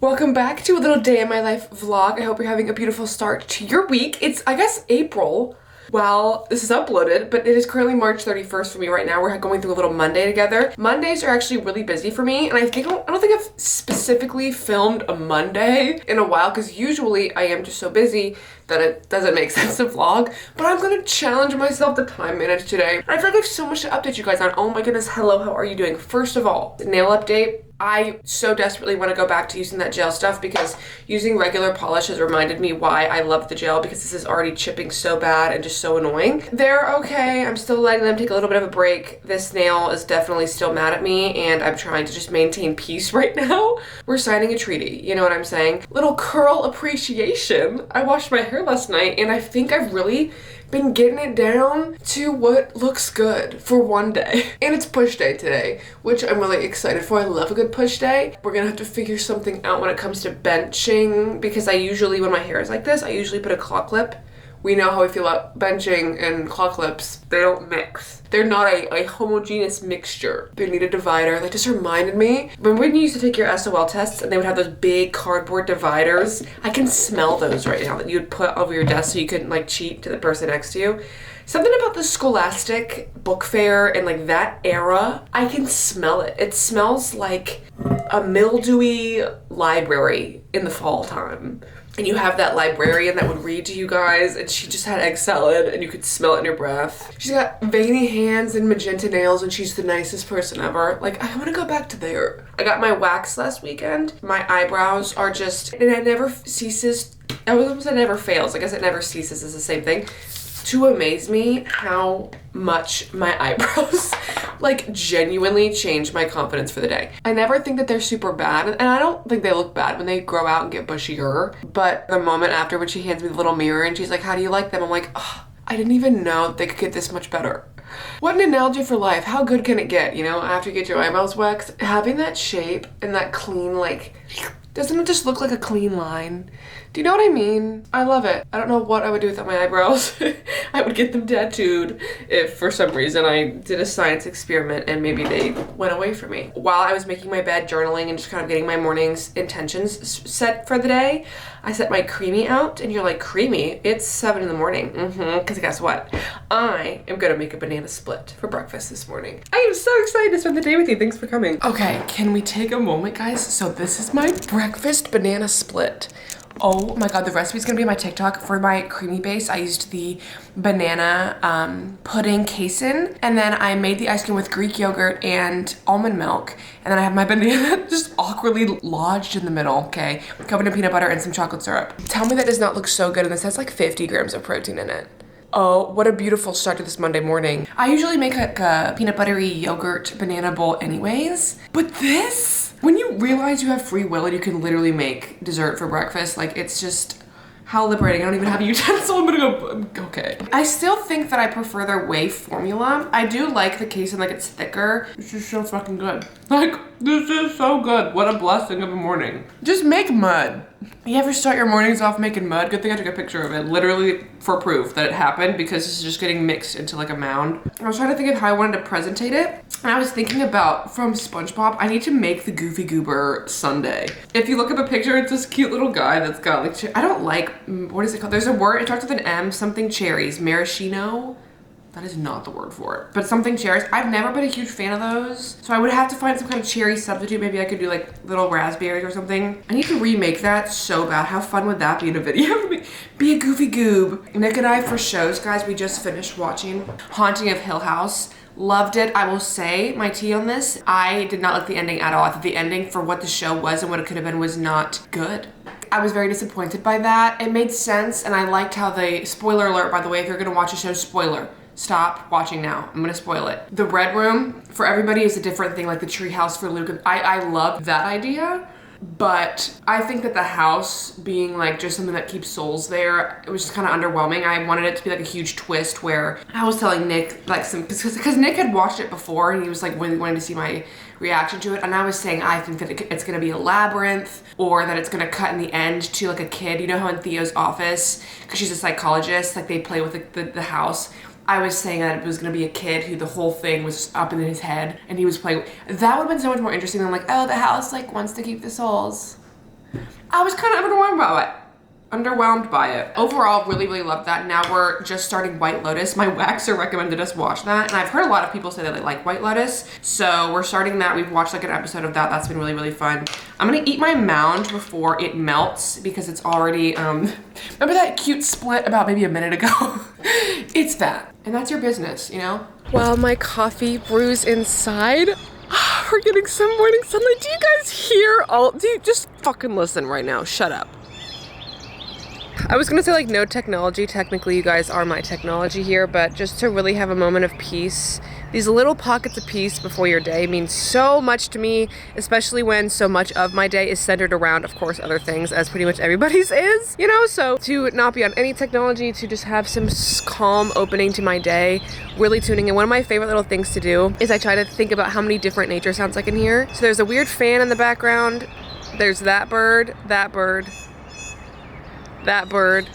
Welcome back to a little day in my life vlog. I hope you're having a beautiful start to your week. It's, I guess, April while this is uploaded, but it is currently March 31st for me right now. We're going through a little Monday together. Mondays are actually really busy for me, and I don't think I've specifically filmed a Monday in a while, because usually I am just so busy that it doesn't make sense to vlog, but I'm gonna challenge myself to time manage today. I feel like I have so much to update you guys on. Oh my goodness, hello, how are you doing? First of all, nail update. I so desperately want to go back to using that gel stuff, because using regular polish has reminded me why I love the gel, because this is already chipping so bad and just so annoying. They're okay. I'm still letting them take a little bit of a break. This nail is definitely still mad at me, and I'm trying to just maintain peace right now. We're signing a treaty, you know what I'm saying? Little curl appreciation. I washed my hair last night, and I think I've really been getting it down to what looks good for one day. And it's push day today, which I'm really excited for. I love a good push day. We're gonna have to figure something out when it comes to benching, because I usually, when my hair is like this, I usually put a claw clip. We know how we feel about benching and claw clips. They don't mix. They're not a homogeneous mixture. They need a divider. That just reminded me, when you used to take your SOL tests and they would have those big cardboard dividers, I can smell those right now that you would put over your desk so you couldn't like cheat to the person next to you. Something about the Scholastic book fair and like that era, I can smell it. It smells like a mildewy library in the fall time. And you have that librarian that would read to you guys, and she just had egg salad and you could smell it in your breath. She's got veiny hands and magenta nails, and she's the nicest person ever. Like, I want to go back to there. I got my wax last weekend. My eyebrows are just, and it never ceases. I was almost, it never fails. I guess it never ceases is the same thing. To amaze me how much my eyebrows like genuinely change my confidence for the day. I never think that they're super bad, and I don't think they look bad when they grow out and get bushier, but the moment after, when she hands me the little mirror and she's like, how do you like them? I'm like, oh, I didn't even know they could get this much better. What an analogy for life. How good can it get, you know, after you get your eyebrows waxed? Having that shape and that clean, like, doesn't it just look like a clean line? Do you know what I mean? I love it. I don't know what I would do without my eyebrows. I would get them tattooed if for some reason I did a science experiment and maybe they went away from me. While I was making my bed, journaling, and just kind of getting my morning's intentions set for the day, I set my creamy out, and you're like, creamy? It's 7 in the morning. Because guess what? I am gonna make a banana split for breakfast this morning. I am so excited to spend the day with you. Thanks for coming. Okay, can we take a moment, guys? So this is my breakfast banana split. Oh my god, the recipe's gonna be on my TikTok. For my creamy base, I used the banana pudding casein, and then I made the ice cream with Greek yogurt and almond milk, and then I have my banana just awkwardly lodged in the middle, okay, covered in peanut butter and some chocolate syrup. Tell me that does not look so good, and this has like 50 grams of protein in it. Oh, what a beautiful start to this Monday morning. I usually make like a peanut buttery yogurt banana bowl anyways, but this, when you realize you have free will and you can literally make dessert for breakfast, like, it's just, how liberating. I don't even have a utensil. I'm gonna go, okay. I still think that I prefer their whey formula. I do like the casein, like, it's thicker. It's just so fucking good. Like, this is so good. What a blessing of a morning. Just make mud. You ever start your mornings off making mud? Good thing I took a picture of it, literally for proof that it happened, because this is just getting mixed into like a mound. I was trying to think of how I wanted to presentate it, and I was thinking about, from SpongeBob, I need to make the Goofy Goober sundae. If you look up a picture, it's this cute little guy that's got like, I don't like, what is it called? There's a word, it starts with an M, something cherries, maraschino. That is not the word for it, but something cherries. I've never been a huge fan of those, so I would have to find some kind of cherry substitute. Maybe I could do like little raspberries or something. I need to remake that so bad. How fun would that be in a video? Be a goofy goob. Nick and I, for shows, guys, we just finished watching Haunting of Hill House. Loved it. I will say my tea on this, I did not like the ending at all. I thought the ending for what the show was and what it could have been was not good. I was very disappointed by that. It made sense, and I liked how they, spoiler alert, by the way, if you're gonna watch a show, spoiler. Stop watching now. I'm gonna spoil it. The Red Room, for everybody, is a different thing, like the tree house for Luke. I love that idea, but I think that the house being like just something that keeps souls there, it was just kind of underwhelming. I wanted it to be like a huge twist where I was telling Nick, like, because Nick had watched it before and he was like wanting to see my reaction to it, and I was saying I think that it's gonna be a labyrinth, or that it's gonna cut in the end to like a kid. You know how in Theo's office, because she's a psychologist, like they play with the house. I was saying that it was gonna be a kid who the whole thing was just up in his head and he was playing. That would have been so much more interesting than like, oh, the house like wants to keep the souls. I was kind of underwhelmed by it. Overall, really, really loved that. Now we're just starting White Lotus. My waxer recommended us watch that, and I've heard a lot of people say that they like White Lotus, so we're starting that. We've watched like an episode of that. That's been really, really fun. I'm gonna eat my mound before it melts because it's already, remember that cute split about maybe a minute ago? It's that, and that's your business, you know? While my coffee brews inside, we're getting some morning sunlight. Do you guys hear just fucking listen right now, shut up. I was gonna say like no technology, technically you guys are my technology here, but just to really have a moment of peace, these little pockets of peace before your day mean so much to me, especially when so much of my day is centered around, of course, other things, as pretty much everybody's is, you know? So to not be on any technology, to just have some calm opening to my day, really tuning in. One of my favorite little things to do is I try to think about how many different nature sounds I can hear. So there's a weird fan in the background, there's that bird, that bird, that bird,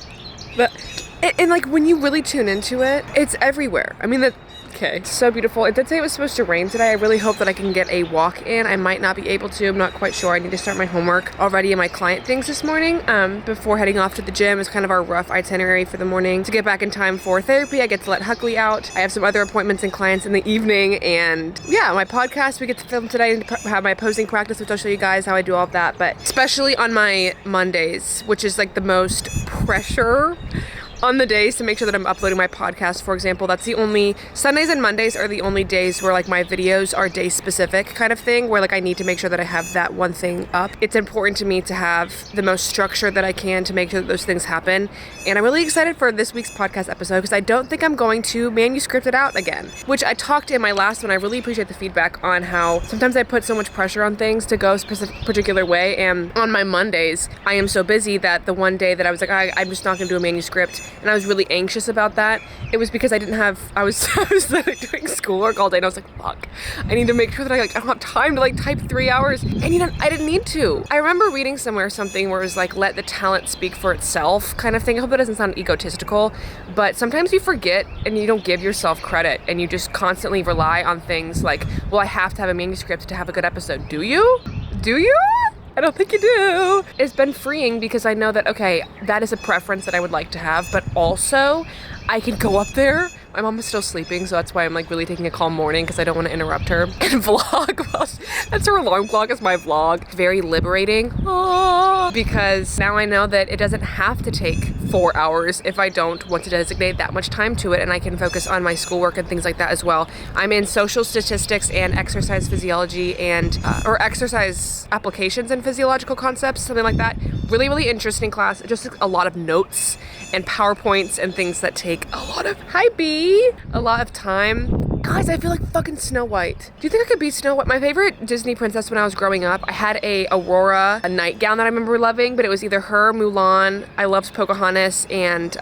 and like when you really tune into it, it's everywhere. I mean, okay, so beautiful. It did say it was supposed to rain today. I really hope that I can get a walk in. I might not be able to, I'm not quite sure. I need to start my homework already in my client things this morning before heading off to the gym. Is kind of our rough itinerary for the morning to get back in time for therapy. I get to let Huckley out. I have some other appointments and clients in the evening, and yeah, my podcast we get to film today and have my posing practice, which I'll show you guys how I do all of that, but especially on my Mondays, which is like the most pressure on the days to make sure that I'm uploading my podcast, for example. That's the only, Sundays and Mondays are the only days where like my videos are day specific kind of thing, where like I need to make sure that I have that one thing up. It's important to me to have the most structure that I can to make sure that those things happen. And I'm really excited for this week's podcast episode because I don't think I'm going to manuscript it out again, which I talked in my last one. I really appreciate the feedback on how sometimes I put so much pressure on things to go a particular way. And on my Mondays, I am so busy that the one day that I was like, I'm just not gonna do a manuscript, and I was really anxious about that. It was because I was doing schoolwork all day, and I was like, fuck, I need to make sure that I don't have time to like type 3 hours. And I didn't need to. I remember reading somewhere something where it was like, let the talent speak for itself kind of thing. I hope it doesn't sound egotistical, but sometimes you forget and you don't give yourself credit, and you just constantly rely on things like, well, I have to have a manuscript to have a good episode. Do you? I don't think you do. It's been freeing because I know that, okay, that is a preference that I would like to have, but also I can go up there. My mom is still sleeping, so that's why I'm like really taking a calm morning because I don't want to interrupt her and vlog. That's her alarm clock is my vlog. Very liberating because now I know that it doesn't have to take 4 hours if I don't want to designate that much time to it, and I can focus on my schoolwork and things like that as well. I'm in social statistics and exercise physiology and or exercise applications and physiological concepts, something like that. Really, really interesting class. Just a lot of notes and PowerPoints and things that take a lot of time. Guys, I feel like fucking Snow White. Do you think I could be Snow White? My favorite Disney princess when I was growing up, I had a nightgown that I remember loving, but it was either her, Mulan, I loved Pocahontas, and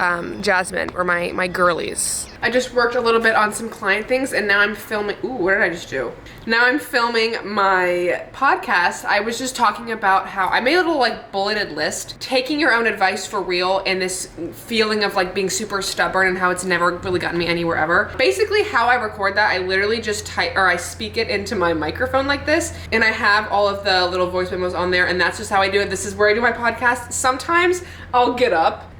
Jasmine were my girlies. I just worked a little bit on some client things, and now I'm filming. Ooh, what did I just do? Now I'm filming my podcast. I was just talking about how I made a little like bulleted list, taking your own advice for real, and this feeling of like being super stubborn and how it's never really gotten me anywhere ever. Basically, how I record that, I literally just I speak it into my microphone like this, and I have all of the little voice memos on there, and that's just how I do it. This is where I do my podcast. Sometimes I'll get up.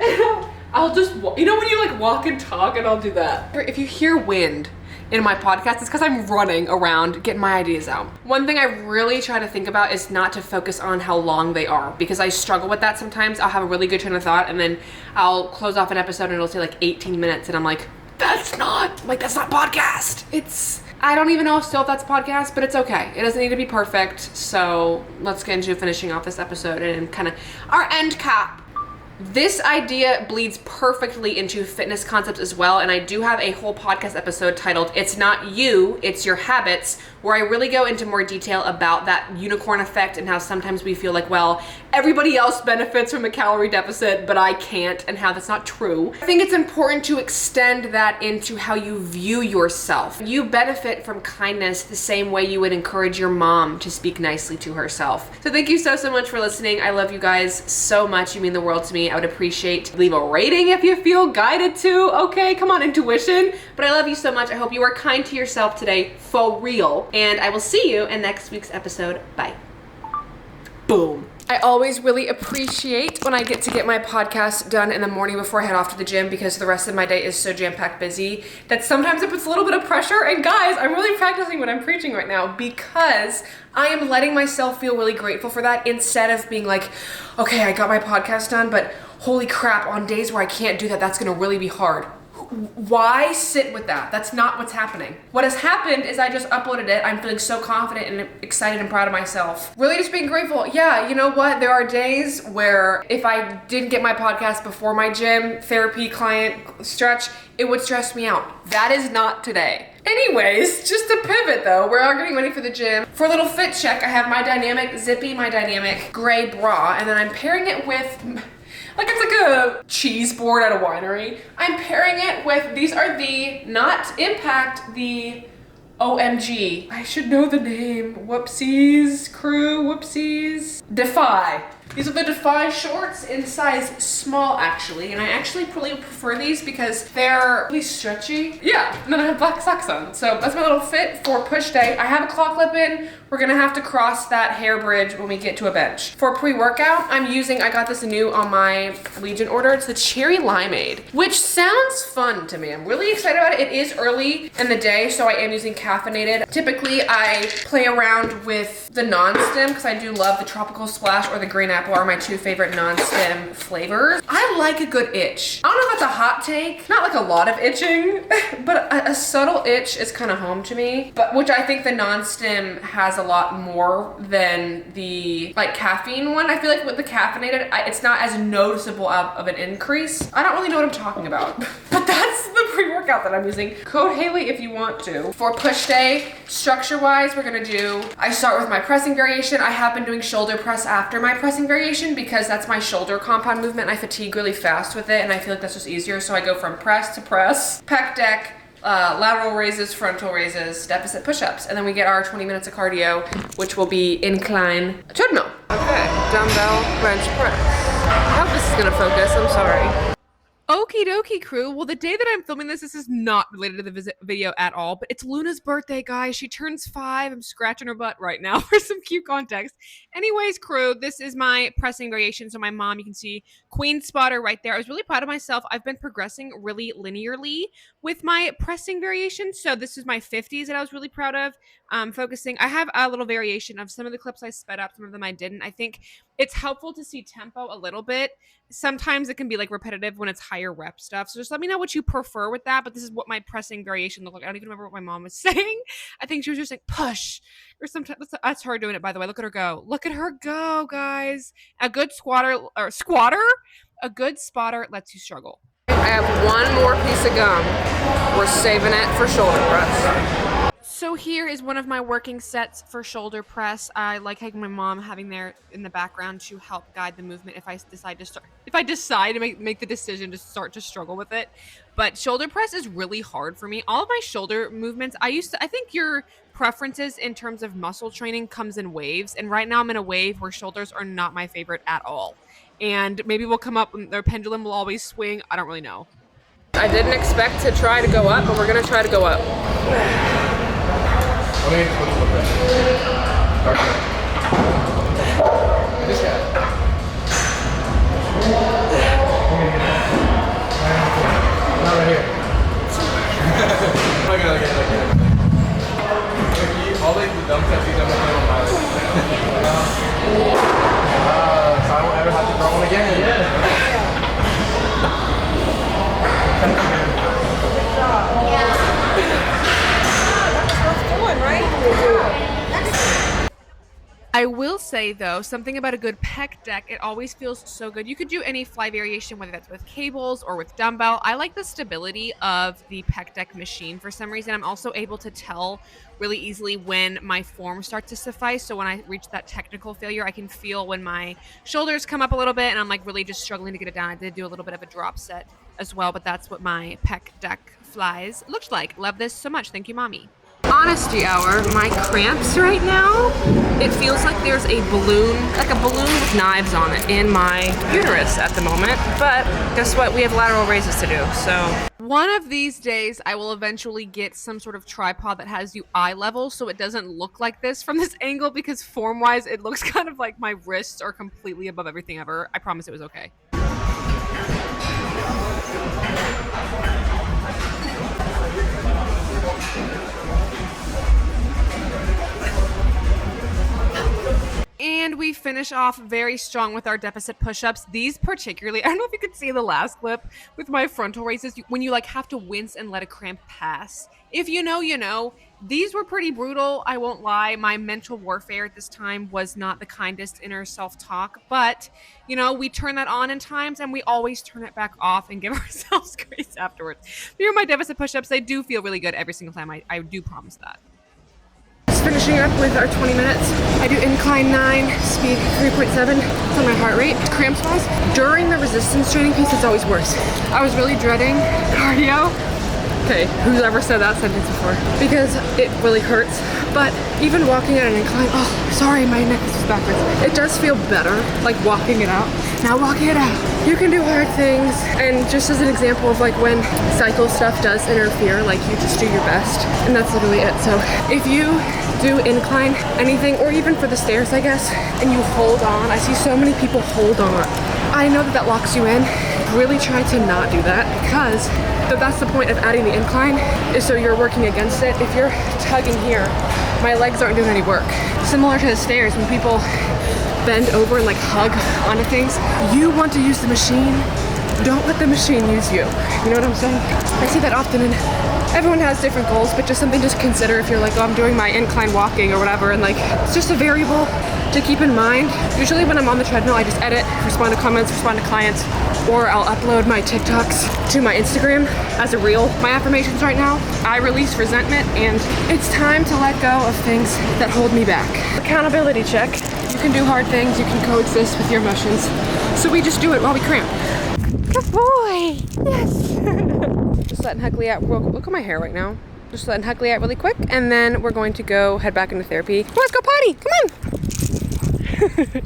I'll just, you know when you like walk and talk, and I'll do that. If you hear wind in my podcast, it's because I'm running around getting my ideas out. One thing I really try to think about is not to focus on how long they are, because I struggle with that sometimes. I'll have a really good train of thought, and then I'll close off an episode and it'll say like 18 minutes, and I'm like, that's not podcast. I don't even know still if that's podcast, but it's okay. It doesn't need to be perfect. So let's get into finishing off this episode and kind of our end cap. This idea bleeds perfectly into fitness concepts as well, and I do have a whole podcast episode titled It's Not You, It's Your Habits, where I really go into more detail about that unicorn effect and how sometimes we feel like, well, everybody else benefits from a calorie deficit, but I can't, and how that's not true. I think it's important to extend that into how you view yourself. You benefit from kindness the same way you would encourage your mom to speak nicely to herself. So thank you so much for listening. I love you guys so much. You mean the world to me. I would appreciate leave a rating if you feel guided to. Okay, come on, intuition. But I love you so much. I hope you are kind to yourself today, for real. And I will see you in next week's episode. Bye. Boom. I always really appreciate when I get to get my podcast done in the morning before I head off to the gym, because the rest of my day is so jam-packed busy that sometimes it puts a little bit of pressure. And guys, I'm really practicing what I'm preaching right now, because I am letting myself feel really grateful for that, instead of being like, okay, I got my podcast done, but holy crap, on days where I can't do that, that's gonna really be hard. Why sit with that? That's not what's happening. What has happened is I just uploaded it. I'm feeling so confident and excited and proud of myself. Really just being grateful. Yeah, you know what? There are days where if I didn't get my podcast before my gym, therapy, client stretch, it would stress me out. That is not today. Anyways, just to pivot though, we're all getting ready for the gym. For a little fit check, I have my dynamic Zippy, my dynamic gray bra, and then I'm pairing it with, like it's like a cheese board at a winery. I'm pairing it with, these are the, not Impact, the OMG. I should know the name. Whoopsies, crew, whoopsies. Defy. These are the Defy shorts in size small, actually. And I actually really prefer these because they're really stretchy. Yeah, and then I have black socks on. So that's my little fit for push day. I have a claw clip in. We're gonna have to cross that hair bridge when we get to a bench. For pre-workout, I'm using, I got this new on my Legion order. It's the Cherry Limeade, which sounds fun to me. I'm really excited about it. It is early in the day, so I am using caffeinated. Typically, I play around with the non-stim because I do love the Tropical Splash or the Green Apple are my two favorite non-stim flavors. I like a good itch. I don't know if that's a hot take, not like a lot of itching, but a subtle itch is kind of home to me, but which I think the non-stim has a lot more than the like caffeine one. I feel like with the caffeinated, it's not as noticeable of an increase. I don't really know what I'm talking about, but that's the pre-workout that I'm using. Code Haley if you want to. For push day, structure-wise, we're gonna do, I start with my pressing variation. I have been doing shoulder press after my pressing variation because that's my shoulder compound movement and I fatigue really fast with it, and I feel like that's just easier. So I go from press to press, pec deck, lateral raises, frontal raises, deficit push-ups, and then we get our 20 minutes of cardio, which will be incline treadmill. Okay, dumbbell bench press. I hope this is gonna focus, I'm sorry. Okie dokie, crew. Well, the day that I'm filming this is not related to the video at all, but it's Luna's birthday, guys. She turns 5. I'm scratching her butt right now for some cute context. Anyways, crew, this is my pressing variation. So my mom, you can see queen spotter right there. I was really proud of myself. I've been progressing really linearly with my pressing variation. So this is my 50s that I was really proud of. Focusing. I have a little variation of some of the clips I sped up, some of them I didn't. I think it's helpful to see tempo a little bit. Sometimes it can be like repetitive when it's higher rep stuff. So just let me know what you prefer with that. But this is what my pressing variation looked like. I don't even remember what my mom was saying. I think she was just like push or sometimes that's her doing it, by the way. Look at her go. Look at her go, guys. A good a good spotter lets you struggle. I have one more piece of gum. We're saving it for shoulder press. So here is one of my working sets for shoulder press. I like having my mom having there in the background to help guide the movement if I decide to make the decision to start to struggle with it. But shoulder press is really hard for me. All of my shoulder movements, I think your preferences in terms of muscle training comes in waves. And right now I'm in a wave where shoulders are not my favorite at all. And maybe we'll come up and their pendulum will always swing. I don't really know. I didn't expect to try to go up, but we're gonna try to go up. This guy. Not right here. Okay. All like the dumb stuff he's done with my so I won't ever have to throw one again. Yeah. I will say though, something about a good pec deck, it always feels so good. You could do any fly variation, whether that's with cables or with dumbbell. I like the stability of the pec deck machine for some reason. I'm also able to tell really easily when my form starts to suffice. So when I reach that technical failure, I can feel when my shoulders come up a little bit and I'm like really just struggling to get it down. I did do a little bit of a drop set as well, but that's what my pec deck flies looked like. Love this so much. Thank you, mommy. Honesty hour. My cramps right now, it feels like there's a balloon, with knives on it in my uterus at the moment, but guess what? We have lateral raises to do, so. One of these days, I will eventually get some sort of tripod that has you eye level so it doesn't look like this from this angle, because form-wise, it looks kind of like my wrists are completely above everything ever. I promise it was okay. And we finish off very strong with our deficit push-ups. These particularly, I don't know if you could see the last clip with my frontal raises, when you like have to wince and let a cramp pass. If you know, you know. These were pretty brutal, I won't lie. My mental warfare at this time was not the kindest inner self-talk, but, you know, we turn that on in times and we always turn it back off and give ourselves grace afterwards. Here are my deficit push-ups. They do feel really good every single time. I do promise that. Finishing up with our 20 minutes. I do incline 9, speed 3.7. It's on my heart rate. Cramps wise, during the resistance training piece, it's always worse. I was really dreading cardio. Okay, who's ever said that sentence before? Because it really hurts. But even walking at an incline, oh, sorry, my neck is backwards. It does feel better, like walking it out. Now walking it out. You can do hard things. And just as an example of like when cycle stuff does interfere, like you just do your best. And that's literally it. So if you do incline anything, or even for the stairs, I guess, and you hold on, I see so many people hold on. I know that locks you in. Really try to not do that, because that's the point of adding the incline, is so you're working against it. If you're tugging here, my legs aren't doing any work. Similar to the stairs, when people bend over and like hug onto things, you want to use the machine. Don't let the machine use you. You know what I'm saying? I see that often, and everyone has different goals, but just something to consider if you're like, oh, I'm doing my incline walking or whatever, and like, it's just a variable to keep in mind. Usually when I'm on the treadmill, I just edit, respond to comments, respond to clients, or I'll upload my TikToks to my Instagram as a reel. My affirmations right now: I release resentment, and it's time to let go of things that hold me back. Accountability check. You can do hard things, you can coexist with your emotions. So we just do it while we cramp. Good boy! Yes! Just letting Huckley out real quick. Look at my hair right now. Just letting Huckley out really quick, and then we're going to go head back into therapy. Let's go potty! Come on!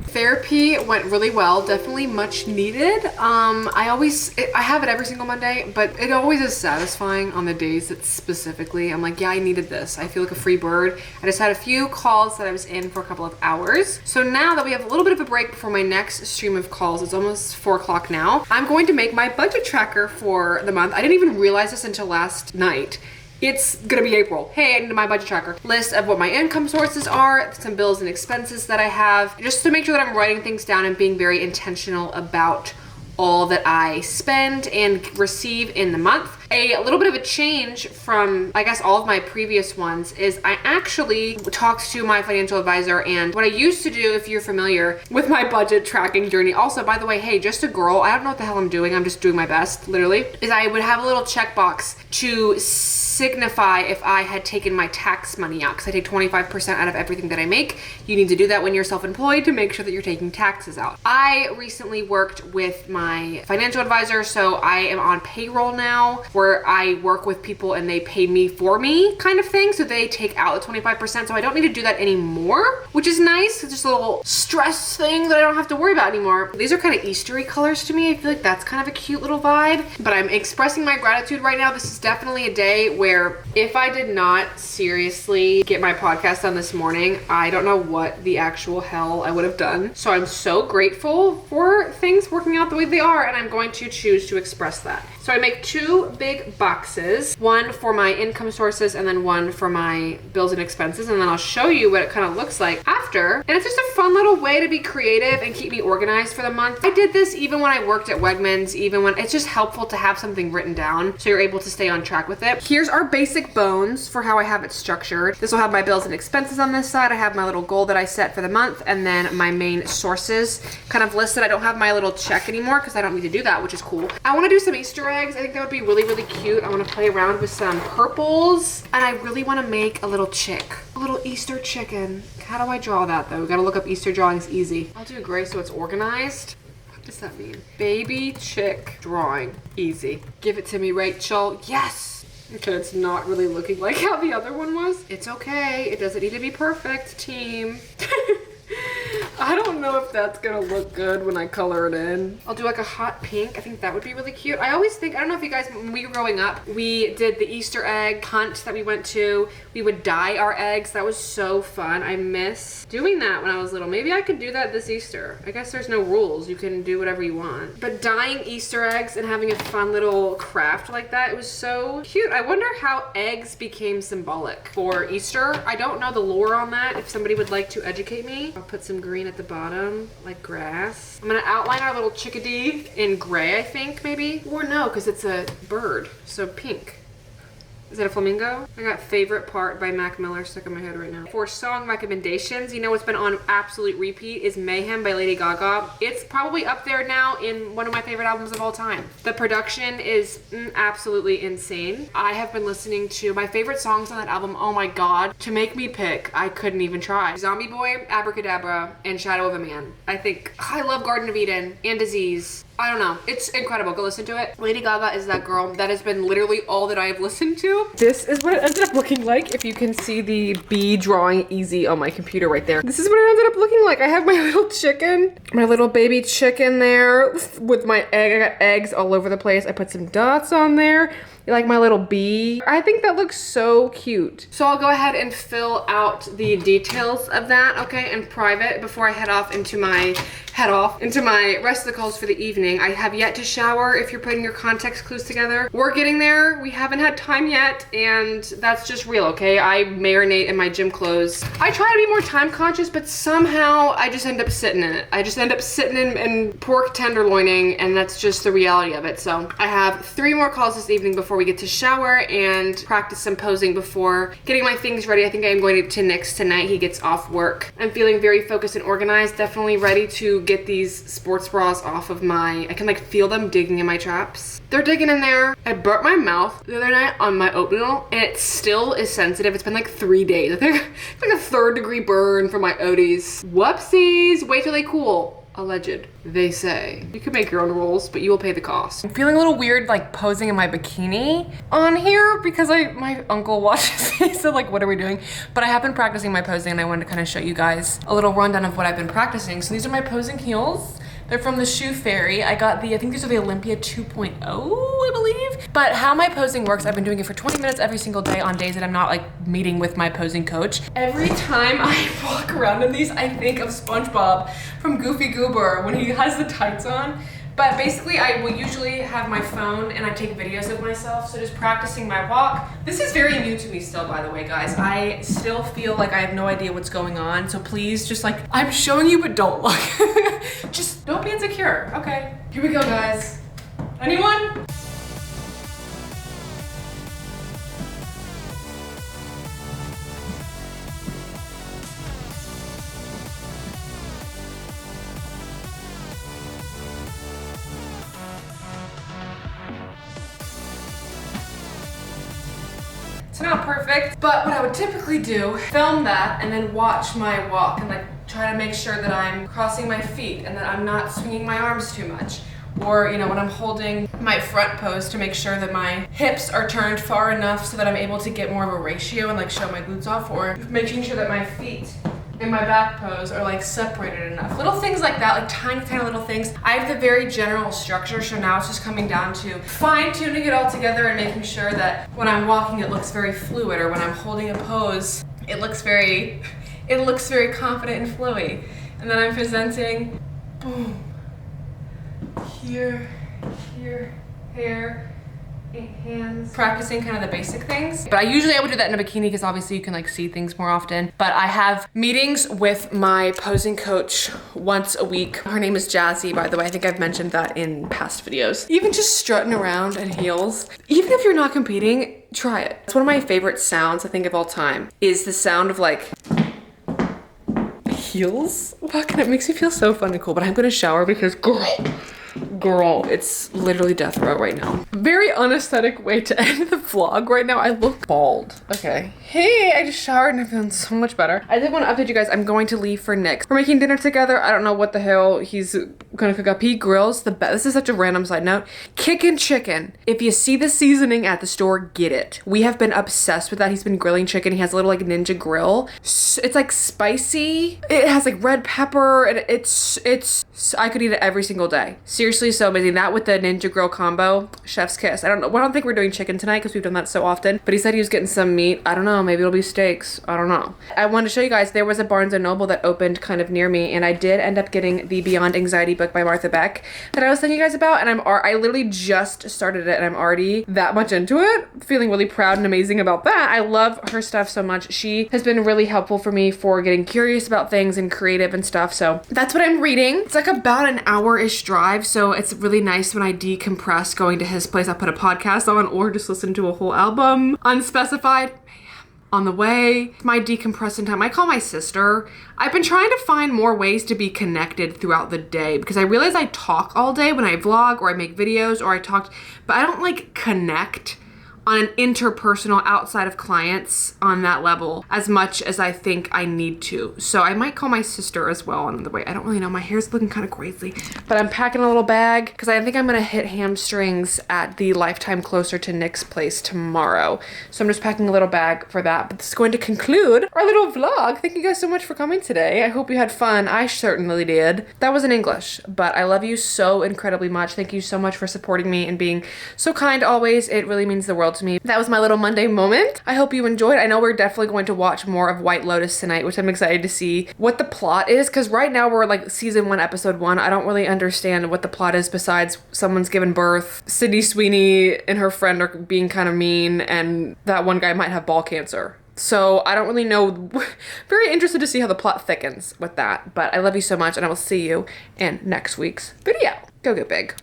Therapy went really well, definitely much needed. I have it every single Monday, but it always is satisfying on the days that specifically I'm like, yeah, I needed this. I feel like a free bird. I just had a few calls that I was in for a couple of hours. So now that we have a little bit of a break before my next stream of calls, it's almost 4 o'clock now, I'm going to make my budget tracker for the month. I didn't even realize this until last night. It's gonna be April. Hey, I need my budget tracker. List of what my income sources are, some bills and expenses that I have, just to make sure that I'm writing things down and being very intentional about all that I spend and receive in the month. A little bit of a change from, I guess, all of my previous ones is I actually talked to my financial advisor, and what I used to do, if you're familiar with my budget tracking journey, also, by the way, hey, just a girl, I don't know what the hell I'm doing, I'm just doing my best, literally, is I would have a little checkbox to signify if I had taken my tax money out, because I take 25% out of everything that I make. You need to do that when you're self-employed to make sure that you're taking taxes out. I recently worked with my financial advisor, so I am on payroll now, where I work with people and they pay me for me kind of thing. So they take out the 25%, so I don't need to do that anymore, which is nice. It's just a little stress thing that I don't have to worry about anymore. These are kind of Eastery colors to me. I feel like that's kind of a cute little vibe, but I'm expressing my gratitude right now. This is definitely a day where if I did not seriously get my podcast done this morning, I don't know what the actual hell I would have done. So I'm so grateful for things working out the way they are, and I'm going to choose to express that. So I make 2 big boxes, one for my income sources and then one for my bills and expenses, and then I'll show you what it kind of looks like after. And it's just a fun little way to be creative and keep me organized for the month. I did this even when I worked at Wegmans, even when it's just helpful to have something written down so you're able to stay on track with it. Here's our basic bones for how I have it structured. This will have my bills and expenses on this side. I have my little goal that I set for the month, and then my main sources kind of listed. I don't have my little check anymore because I don't need to do that, which is cool. I want to do some Easter eggs. I think that would be really, really cute. I want to play around with some purples, and I really want to make a little chick, a little Easter chicken. How do I draw that though? We gotta look up Easter drawings easy. I'll do gray so it's organized. What does that mean? Baby chick drawing easy. Give it to me, Rachel. Yes. Okay, it's not really looking like how the other one was. It's okay. It doesn't need to be perfect, team. I don't know if that's gonna look good when I color it in. I'll do like a hot pink. I think that would be really cute. I always think, I don't know if you guys, when we were growing up, we did the Easter egg hunt that we went to. We would dye our eggs. That was so fun. I miss doing that when I was little. Maybe I could do that this Easter. I guess there's no rules. You can do whatever you want. But dyeing Easter eggs and having a fun little craft like that, it was so cute. I wonder how eggs became symbolic for Easter. I don't know the lore on that. If somebody would like to educate me. I'll put some green at the bottom, like grass. I'm gonna outline our little chickadee in gray, I think, maybe. Or no, because it's a bird, so pink. Is that a flamingo? I got Favorite Part by Mac Miller stuck in my head right now. For song recommendations, you know what's been on absolute repeat is Mayhem by Lady Gaga. It's probably up there now in one of my favorite albums of all time. The production is absolutely insane. I have been listening to my favorite songs on that album. Oh my God. To make me pick, I couldn't even try. Zombie Boy, Abracadabra, and Shadow of a Man. I love Garden of Eden and Disease. I don't know. It's incredible. Go listen to it. Lady Gaga is that girl. That has been literally all that I have listened to. This is what it ended up looking like. If you can see the bee drawing easy on my computer right there. This is what it ended up looking like. I have my little chicken, my little baby chicken there with my egg. I got eggs all over the place. I put some dots on there. Like my little bee. I think that looks so cute. So I'll go ahead and fill out the details of that, okay, in private before I head off into my rest of the calls for the evening. I have yet to shower if you're putting your context clues together. We're getting there. We haven't had time yet, and that's just real, okay? I marinate in my gym clothes. I try to be more time conscious, but somehow I just end up sitting in it. I just end up sitting in pork tenderloining, and that's just the reality of it. So I have 3 more calls this evening before we get to shower and practice some posing before getting my things ready. I think I am going to Nick's tonight. He gets off work. I'm feeling very focused and organized, definitely ready to get these sports bras off of I can like feel them digging in my traps. They're digging in there. I burnt my mouth the other night on my oatmeal and it still is sensitive. It's been like 3 days. I think it's like a 3rd degree burn from my Oaties. Whoopsies. Wait till they cool. Alleged, they say. You can make your own rules, but you will pay the cost. I'm feeling a little weird like posing in my bikini on here because my uncle watches me, so like what are we doing? But I have been practicing my posing and I wanted to kind of show you guys a little rundown of what I've been practicing. So these are my posing heels. They're from the Shoe Fairy. I think these are the Olympia 2.0, I believe. But how my posing works, I've been doing it for 20 minutes every single day on days that I'm not like meeting with my posing coach. Every time I walk around in these, I think of SpongeBob from Goofy Goober when he has the tights on. But basically, I will usually have my phone and I take videos of myself, so just practicing my walk. This is very new to me still, by the way, guys. I still feel like I have no idea what's going on, so please just like, I'm showing you, but don't look. Just don't be insecure, okay? Here we go, guys. Anyone? It's not perfect, but what I would typically do, film that and then watch my walk and like try to make sure that I'm crossing my feet and that I'm not swinging my arms too much. Or, you know, when I'm holding my front pose to make sure that my hips are turned far enough so that I'm able to get more of a ratio and like show my glutes off, or making sure that my feet in my back pose are like separated enough. Little things like that, like tiny little things. I have the very general structure, so now it's just coming down to fine-tuning it all together and making sure that when I'm walking it looks very fluid, or when I'm holding a pose it looks very confident and flowy. And then I'm presenting, boom, here, hair, hands. Practicing kind of the basic things. But I would do that in a bikini because obviously you can like see things more often. But I have meetings with my posing coach once a week. Her name is Jazzy, by the way. I think I've mentioned that in past videos. Even just strutting around in heels, even if you're not competing, try it. It's one of my favorite sounds, I think, of all time, is the sound of like heels walking. It makes me feel so fun and cool, but I'm gonna shower because girl, Girl, it's literally death row right now. Very unaesthetic way to end the vlog right now. I look bald. Okay. Hey, I just showered and I'm feeling so much better. I did want to update you guys. I'm going to leave for Nick's. We're making dinner together. I don't know what the hell he's gonna cook up. He grills the best. This is such a random side note. Kickin' chicken. If you see the seasoning at the store, get it. We have been obsessed with that. He's been grilling chicken. He has a little like ninja grill. It's like spicy. It has like red pepper and it's I could eat it every single day. Seriously, so amazing. That with the ninja grill combo, chef's kiss. I don't know. I don't think we're doing chicken tonight because we've done that so often, but he said he was getting some meat. I don't know. Maybe it'll be steaks. I don't know. I wanted to show you guys there was a Barnes & Noble that opened kind of near me, and I did end up getting the Beyond Anxiety book by Martha Beck that I was telling you guys about, and I literally just started it and I'm already that much into it. Feeling really proud and amazing about that. I love her stuff so much. She has been really helpful for me for getting curious about things and creative and stuff. So that's what I'm reading. It's like about an hour-ish drive, so it's really nice when I decompress going to his place. I put a podcast on or just listen to a whole album. Unspecified. On the way, my decompressing time. I call my sister. I've been trying to find more ways to be connected throughout the day because I realize I talk all day when I vlog or I make videos or I talk, but I don't like connect on an interpersonal outside of clients on that level as much as I think I need to. So I might call my sister as well on the way. I don't really know. My hair's looking kind of crazy, but I'm packing a little bag because I think I'm gonna hit hamstrings at the Lifetime closer to Nick's place tomorrow. So I'm just packing a little bag for that. But this is going to conclude our little vlog. Thank you guys so much for coming today. I hope you had fun. I certainly did. That was in English, but I love you so incredibly much. Thank you so much for supporting me and being so kind always. It really means the world to me. That was my little Monday moment. I hope you enjoyed. I know we're definitely going to watch more of White Lotus tonight, which I'm excited to see what the plot is, because right now we're like season 1, episode 1. I don't really understand what the plot is besides someone's given birth, Sydney Sweeney and her friend are being kind of mean, and that one guy might have ball cancer. So I don't really know. Very interested to see how the plot thickens with that. But I love you so much, and I will see you in next week's video. Go get big.